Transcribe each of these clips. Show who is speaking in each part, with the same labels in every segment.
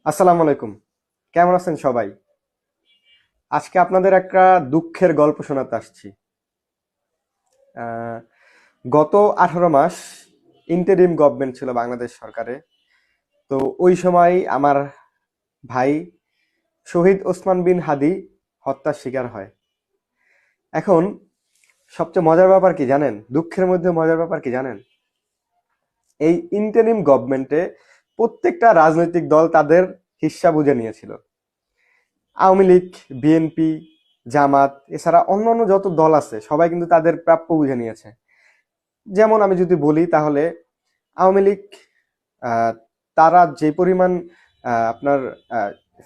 Speaker 1: আসসালামু আলাইকুম। কেমন আছেন সবাই? আজকে আপনাদের একটা দুঃখের গল্প শোনাতে আসছি। আহ, গত 18 মাস ইন্টারিম গভর্নমেন্ট ছিল বাংলাদেশ সরকারে। তো ওই সময় আমার ভাই শহীদ ওসমান বিন হাদি হত্যার শিকার হয়। এখন সবচেয়ে মজার ব্যাপার কি জানেন? দুঃখের মধ্যে মজার ব্যাপার কি জানেন? এই ইন্টারিম গভর্নমেন্টে প্রত্যেকটা রাজনৈতিক দল তাদের হিস্সা বুঝে নিয়েছিল। আওয়ামী লীগ, বিএনপি, জামাত এছাড়া অন্যান্য যত দল আছে সবাই কিন্তু তাদের প্রাপ্য বুঝে নিয়েছে। যেমন আমি যদি বলি তাহলে আওয়ামী লীগ, আহ, তারা যে পরিমাণ আপনার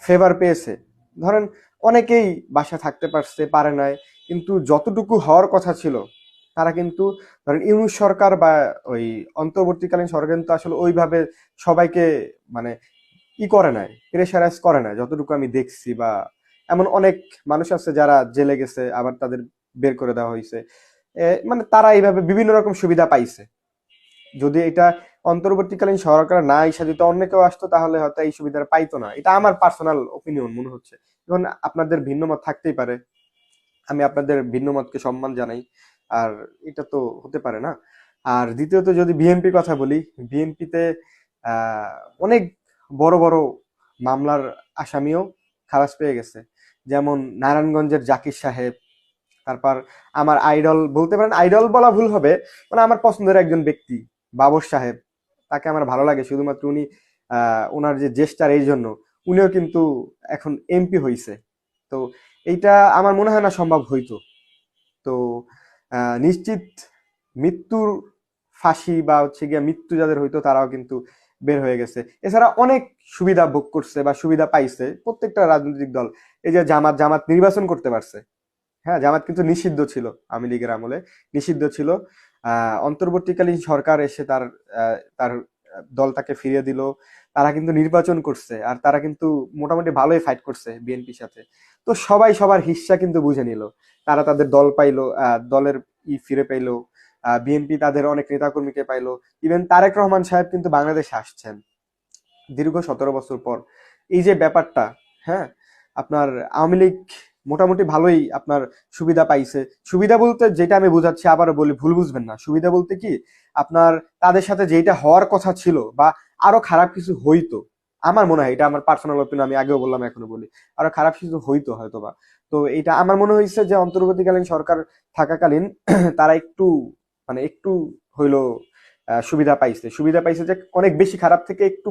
Speaker 1: ফেভার পেয়েছে, ধরেন অনেকেই বাসা থাকতে পারছে পারে নাই, কিন্তু যতটুকু হওয়ার কথা ছিল তারা কিন্তু, ধরেন ইউনূস সরকার বা ওই অন্তর্বর্তীকালীন সরকার কিন্তু আসলে ওইভাবে সবাইকে মানে করে নাই, প্রেশারাইজ করে নাই যতটুকু আমি দেখছি। বা এমন অনেক মানুষ আছে যারা জেলে গেছে, আবার তাদের বের করে দেওয়া হয়েছে। মানে তারা এইভাবে বিভিন্ন রকম সুবিধা পাইছে। যদি এটা অন্তর্বর্তীকালীন সরকার না এসে যদি অন্য কেউ আসতো তাহলে হয়তো এই সুবিধাটা পাইতো না। এটা আমার পার্সোনাল ওপিনিয়ন মনে হচ্ছে। এখন আপনাদের ভিন্ন মত থাকতেই পারে, আমি আপনাদের ভিন্ন মতকে সম্মান জানাই। আর এটা তো হতে পারে না। আর দ্বিতীয়ত যদি বিএনপি কথা বলি, বিএনপিতে আহ অনেক বড় বড় মামলার আসামিও খালাস পেয়ে গেছে। যেমন নারায়ণগঞ্জের জাকির সাহেব, তারপর আমার আইডল বলতে পারেন, আইডল বলা ভুল হবে, মানে আমার পছন্দের একজন ব্যক্তি বাবর সাহেব। তাকে আমার ভালো লাগে শুধুমাত্র উনি ওনার যে জেস্টার এই জন্য। উনিও কিন্তু এখন এমপি হইছে। তো এইটা আমার মনে হয় না সম্ভব হইতো। তো নিশ্চিত মৃত্যুর ফাঁসি বা হচ্ছে গিয়া মৃত্যু যাদের হইতো তারাও কিন্তু বের হয়ে গেছে। এছাড়া অনেক সুবিধা ভোগ করছে বা সুবিধা পাইছে প্রত্যেকটা রাজনৈতিক দল। এই যে জামাত জামাত নির্বাচন করতে পারছে। হ্যাঁ, জামাত কিন্তু নিষিদ্ধ ছিল, আওয়ামী লীগের আমলে নিষিদ্ধ ছিল। অন্তর্বর্তীকালীন সরকার এসে তার দল তাকে ফিরিয়ে দিল। তারা কিন্তু নির্বাচন করছে, আর তারা কিন্তু মোটামুটি ভালোই ফাইট করছে বিএনপির সাথে। তো সবাই সবার হিস্সা কিন্তু বুঝে নিল। তারা তাদের দল পাইলো, দলের ফিরে পাইলো। বিএনপি তাদের অনেক নেতাকর্মীকে পাইলো। ইভেন তারেক রহমান সাহেব কিন্তু বাংলাদেশে আসছেন দীর্ঘ 17 বছর পর। এই যে ব্যাপারটা, হ্যাঁ, আপনার আওয়ামী লীগ মোটামুটি ভালোই আপনার সুবিধা পাইছে। সুবিধা বলতে যেটা আমি বুঝাচ্ছি, আবারও বলি ভুল বুঝবেন না, সুবিধা বলতে কি আপনার তাদের সাথে যেটা হওয়ার কথা ছিল বা আরো খারাপ কিছু হইতো, আমার মনে হয়, এটা আমার পার্সোনাল ওপিনিয়ন, আমি আগেও বললাম এখনো বলি, আরো খারাপ কিছু হইতো হয়তো বা। তো এটা আমার মনে হয়েছে যে অন্তর্বর্তীকালীন সরকার থাকাকালীন তারা একটু, মানে একটু হইলো সুবিধা পাইছে, সুবিধা পাইছে যে অনেক বেশি খারাপ থেকে একটু